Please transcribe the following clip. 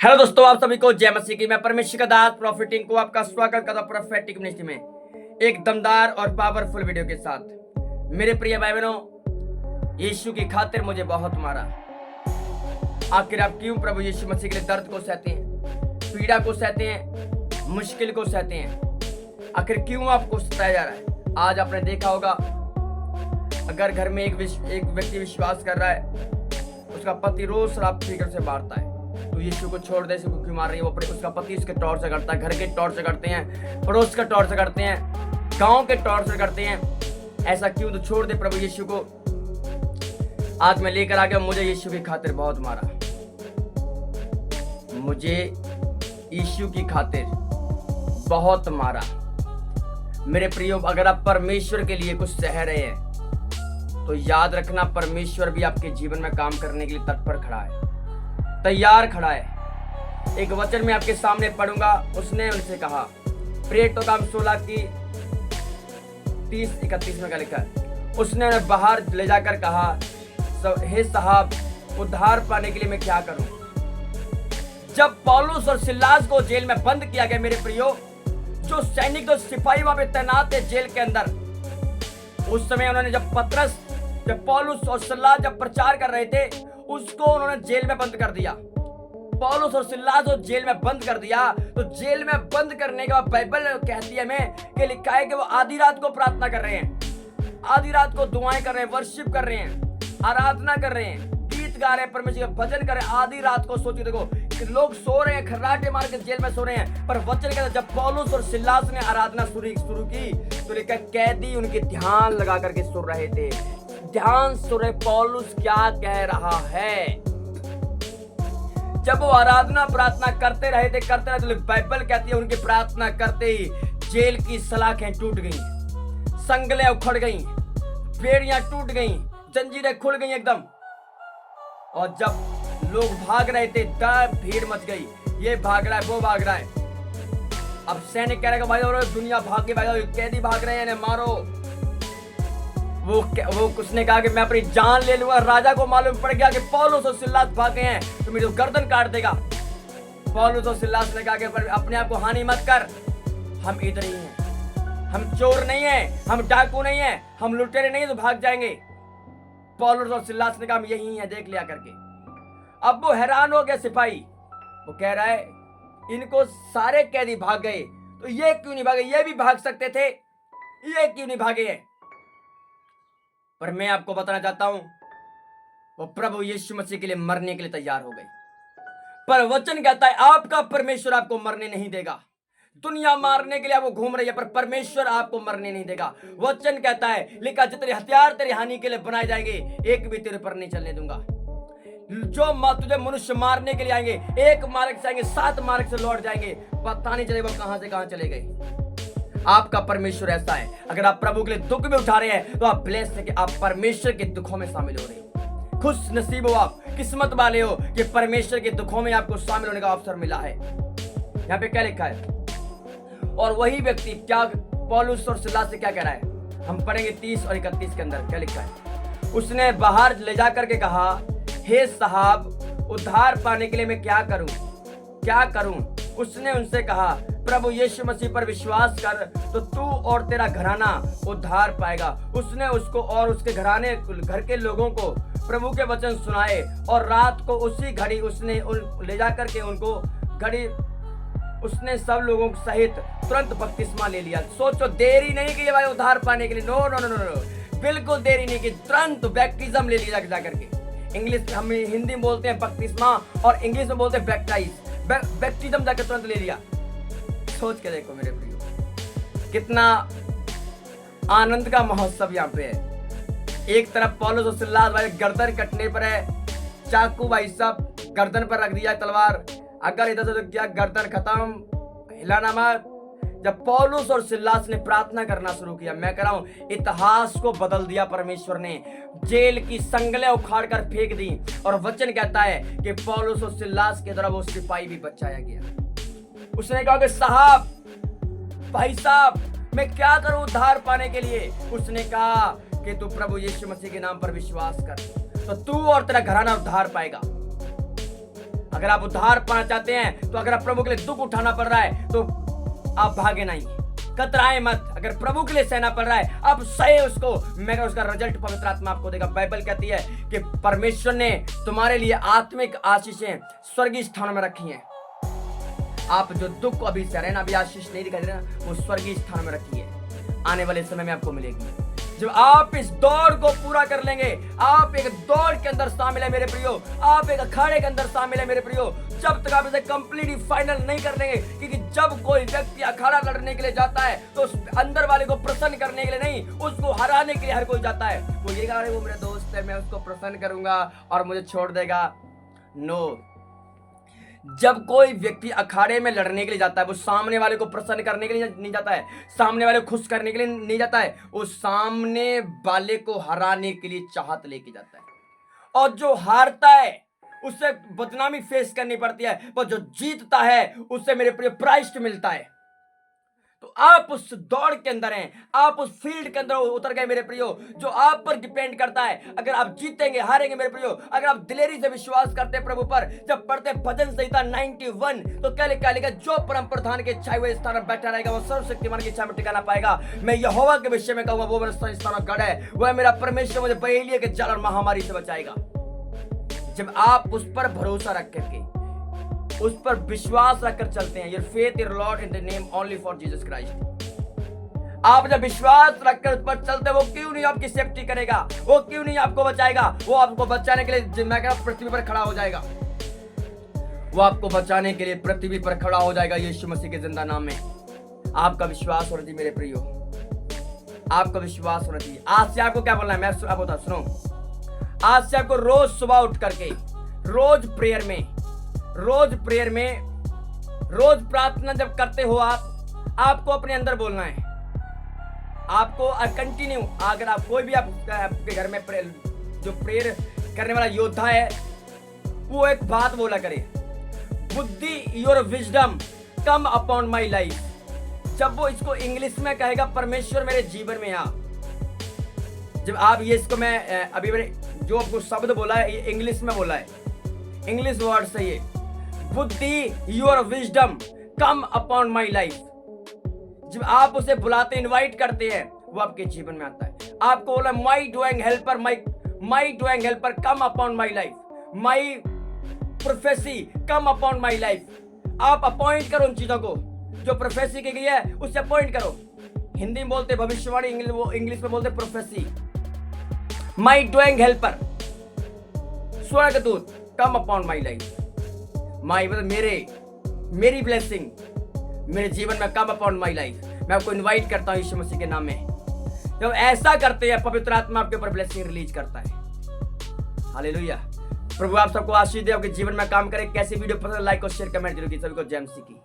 Hello दोस्तों, आप सभी को जय मसीह की। मैं परमेश्वर का दास प्रॉफिटिंग को आपका स्वागत करता हूं प्रोफेटिक मिनिस्ट्री में एक दमदार और पावरफुल वीडियो के साथ। मेरे प्रिय भाई बहनों, यीशु की खातिर मुझे बहुत मारा। आखिर आप क्यों प्रभु यीशु मसीह के लिए दर्द को सहते हैं, पीड़ा को सहते हैं, मुश्किल को सहते हैं? आखिर क्यों आपको सताया जा रहा है? आज आपने देखा होगा, अगर घर में एक व्यक्ति विश्वास कर रहा है, उसका पति रोज शराब पीकर से मारता है, तो यीशु को छोड़ दे, इसको क्यों मार रही है? वो उसका पति उसके टॉर्चर करता है, घर के टॉर्चर करते हैं, पड़ोस का टॉर्चर करते हैं, गांव के टॉर्चर करते हैं। ऐसा क्यों? तो छोड़ दे प्रभु यीशु को। आज मैं लेकर आ गया, मुझे यीशु की खातिर बहुत मारा, मुझे यीशु की खातिर बहुत मारा। मेरे प्रियो, अगर आप परमेश्वर के लिए कुछ सह रहे हैं तो याद रखना, परमेश्वर भी आपके जीवन में काम करने के लिए तत्पर खड़ा है, तैयार खड़ा है। एक वचन में आपके सामने पढ़ूंगा। उसने उनसे कहा, प्रेरितों का काम 16 की 30-31 में क्या लिखा है? उसने उन्हें बाहर ले जाकर कहा, हे साहब, उद्धार पाने के लिए मैं क्या करूं? जब पौलुस और सिलास को जेल में बंद किया गया, मेरे प्रियो, जो सैनिक, जो सिपाही वहां पे तैनात थे जेल के अंदर, उस समय उन्होंने जब पौलुस और सिलास जब प्रचार कर रहे थे, उसको उन्होंने जेल में बंद कर दिया। पौलुस और सिलास को जेल में बंद कर दिया। तो जेल में बंद करने के बाद बाइबल कहती है हमें कि लिखा है कि वो आधी रात को प्रार्थना कर रहे हैं, आधी रात को दुआएं कर रहे हैं, वर्शिप कर रहे हैं, आराधना कर रहे हैं, गीत गा रहे हैं, परमेश्वर का भजन कर रहे हैं आधी रात को। सोचिए, देखो कि लोग सो रहे हैं, खर्राटे मार के जेल में सो रहे हैं, पर वचन कहता है जब पौलुस और सिलास ने आराधना शुरू की तो लिखा कैदी उनके ध्यान लगा करके सुन रहे थे, ध्यान सुन रहे पौलुस क्या कह रहा है। जब वो आराधना प्रार्थना करते रहे तो बाइबल कहती है उनकी प्रार्थना करते ही जेल की सलाखें टूट गईं, संगलें उखड़ गईं, बेड़ियां टूट गईं, जंजीरें खुल गईं एकदम। और जब लोग भाग रहे थे, भीड़ मच गई, ये भाग रहा है, वो भाग रहा है। अब सैनिक कह रहे भाई दुनिया भाग भाई, कैदी भाग रहे हैं, मारो। वो उसने कहा कि मैं अपनी जान ले लूंगा। राजा को मालूम पड़ गया कि पौलुस और सिलास भागे हैं तो मेरी गर्दन काट देगा। पौलुस और सिलास ने कहा कि अपने आप को हानि मत कर, हम इधर ही हैं, हम चोर नहीं हैं, हम डाकू नहीं हैं, हम लुटेरे नहीं तो भाग जाएंगे। पौलुस और सिलास ने कहा हम यही हैं, देख लिया करके। अब वो हैरान हो गया सिपाही, वो कह रहा है इनको सारे कैदी भाग गए तो ये क्यों नहीं भागे? ये भी भाग सकते थे, ये क्यों नहीं भागे हैं? पर मैं आपको बताना चाहता हूं, वो प्रभु यीशु मसीह के लिए मरने के लिए तैयार हो गए। पर वचन कहता है आपका परमेश्वर आपको मरने नहीं देगा। दुनिया मारने के लिए आपको घूम रही है, पर परमेश्वर आपको मरने नहीं देगा। वचन कहता है, लिखा जितने हथियार तेरी हानि के लिए बनाए जाएंगे, एक भी तेरे पर नहीं चलने दूंगा। जो तुझे मनुष्य मारने के लिए आएंगे, एक मार्ग से आएंगे, 7 मार्ग से लौट जाएंगे, पता नहीं चलेगा कहां से कहां चले गए। आपका परमेश्वर ऐसा है, अगर आप प्रभु के लिए दुख भी उठा रहे हैं तो आप ब्लेस्ड हैं कि आप परमेश्वर के दुखों में शामिल हो रहे हो। खुश नसीब हो आप, किस्मत वाले हो कि परमेश्वर के दुखों में आपको शामिल होने का अवसर मिला है। यहाँ पे क्या लिखा है? और वही व्यक्ति क्या पौलुस और सिलास से क्या कह रहा है, हम पढ़ेंगे 30 और 31 के अंदर क्या लिखा है। उसने बाहर ले जाकर के कहा, हे साहब, उद्धार पाने के लिए मैं क्या करूं? उसने उनसे कहा, प्रभु यीशु मसीह पर विश्वास कर तो तू और तेरा घराना उद्धार पाएगा। उसने उसको और उसके घर के लोगों को प्रभु के वचन सुनाए और रात को उसी घड़ी उसने ले जाकर के उसने सब लोगों सहित तुरंत बपतिस्मा ले लिया। सोचो, देरी नहीं की भाई उद्धार पाने के लिए, नो, बिल्कुल देरी नहीं की, तुरंत बैप्टिज्म ले लिया जाकर के। इंग्लिश हम हिंदी में बोलते हैं बपतिस्मा और इंग्लिश में बोलते हैं बैप्टिज्म जाकर तुरंत ले लिया। सोच के देखो मेरे प्रियो, कितना आनंद का महोत्सव यहाँ पे है। एक तरफ पौलुस और सिलास भाई गर्दन कटने पर है, चाकू भाई साहब गर्दन पर रख दिया तलवार, अगर इधर से तो क्या गर्दन खत्म, हिलाना मत। जब पौलुस और सिलास ने प्रार्थना करना शुरू किया, मैं कह रहा हूं इतिहास को बदल दिया परमेश्वर ने। जेल की संगलें उखाड़ कर फेंक दी और वचन कहता है कि पौलुस और सिलास के द्वारा वो सिपाही भी बचाया गया। उसने कहा कि साहब, भाई साहब, मैं क्या करूं उद्धार पाने के लिए? उसने कहा कि तू प्रभु यीशु मसीह के नाम पर विश्वास कर तो तू और तेरा घराना उद्धार पाएगा। अगर आप उद्धार पाना चाहते हैं, तो अगर आप प्रभु के लिए दुख उठाना पड़ रहा है तो आप भागे नहीं, कतराए मत। अगर प्रभु के लिए सहना पड़ रहा है, आप सहे उसको, मगर उसका रिजल्ट पवित्र आत्मा आपको देगा। बाइबल कहती है कि परमेश्वर ने तुम्हारे लिए आत्मिक आशीषें स्वर्गीय स्थानों में रखी हैं। आप जो दुख को अभी सह रहे हैं ना, अभी आशीष नहीं दिखाई दे रहा, वो स्वर्गीय स्थान में रखी है, आने वाले समय में आपको मिलेगी। जब आप इस दौड़ को पूरा कर लेंगे, आप एक दौड़ के अंदर शामिल है मेरे प्रियो, आप एक अखाड़े के अंदर शामिल है मेरे प्रियो, जब तक आप इसे कंप्लीटली फाइनल नहीं कर लेंगे। क्योंकि जब कोई व्यक्ति अखाड़ा लड़ने के लिए जाता है तो उस अंदर वाले को प्रसन्न करने के लिए नहीं, उसको हराने के लिए हर कोई जाता है। वो ये कह रहे वो मेरा दोस्त है, मैं उसको प्रसन्न करूंगा और मुझे छोड़ देगा। नो, जब कोई व्यक्ति अखाड़े में लड़ने के लिए जाता है, वो सामने वाले को प्रसन्न करने के लिए नहीं जाता है, सामने वाले को खुश करने के लिए नहीं जाता है, वो सामने वाले को हराने के लिए चाहत लेके जाता है। और जो हारता है उससे बदनामी फेस करनी पड़ती है, पर जो जीतता है उससे मेरे प्रिय प्राइज मिलता है। तो आप उस दौड़ के अंदर हैं, आप उस फील्ड के अंदर उतर गए मेरे प्रियो, जो आप पर डिपेंड करता है। अगर आप जीतेंगे हारेंगे मेरे प्रियो, अगर आप दिलेरी से विश्वास करते हैं प्रभु पर। जब पढ़ते भजन संहिता 91 तो क्या लिखा, जो परम प्रधान के छाए हुए स्थान में बैठा रहेगा, वो सर्वशक्तिमान की इच्छा में टिकाना पाएगा। मैं यहोवा के विषय में कहूंगा, वो मेरा स्थान गढ़ है, वह मेरा परमेश्वर मुझे बहेलिया के जाल और महामारी से बचाएगा। जब आप उस पर भरोसा रख करके, उस पर विश्वास रखकर चलते हैं, your faith your Lord in the name only for Jesus Christ. आप जब विश्वास रखकर उस पर चलते, वो क्यों नहीं आपकी सेफ्टी करेगा, वो क्यों नहीं आपको बचाएगा। वो आपको बचाने के लिए मैं कह रहा हूं पृथ्वी पर खड़ा हो जाएगा, वो आपको बचाने के लिए पृथ्वी पर खड़ा हो जाएगा यीशु मसीह के जिंदा नाम में। आपका विश्वास होना चाहिए मेरे प्रियो, आपका विश्वास होना चाहिए। आज से आपको क्या बोलना है, मैं आपको बता, सुनो। आज से आपको रोज सुबह उठ करके, रोज प्रेयर में, रोज प्रार्थना जब करते हो आपको अपने अंदर बोलना है। आपको कंटिन्यू, अगर आप कोई भी आपके घर में जो प्रेयर करने वाला योद्धा है, वो एक बात बोला करे, बुद्धि your wisdom come upon my life. जब वो इसको इंग्लिश में कहेगा, परमेश्वर मेरे जीवन में आ, जब आप ये इसको मैं अभी मैंने जो आपको शब्द बोला है, ये इंग्लिश में बोला है, इंग्लिश वर्ड से ये बुद्धि your wisdom come upon my life. जब आप उसे बुलाते, इनवाइट करते हैं, वो आपके जीवन में आता है। आपको बोला my doing helper, my doing helper come upon my life, my prophecy come upon my life. आप अपॉइंट करो उन चीजों को जो प्रोफेसी की गई है, उससे अपॉइंट करो। हिंदी में बोलते भविष्यवाणी, इंग्लिश में बोलते प्रोफेसी। माई डूइंग हेल्पर, स्वर्गदूत कम अपॉन माई लाइफ। माई मतलब मेरी ब्लेसिंग मेरे जीवन में कम अपॉन माई लाइफ। मैं आपको इनवाइट करता हूं यीशु मसीह के नाम में। जब ऐसा करते हैं, पवित्र आत्मा आपके ऊपर ब्लेसिंग रिलीज करता है। हालेलुया। प्रभु आप सबको आशीष दे, आपके जीवन में काम करे। कैसी वीडियो पसंद, लाइक और शेयर कमेंट जरूर कीजिए। सभी को जय मसीह की।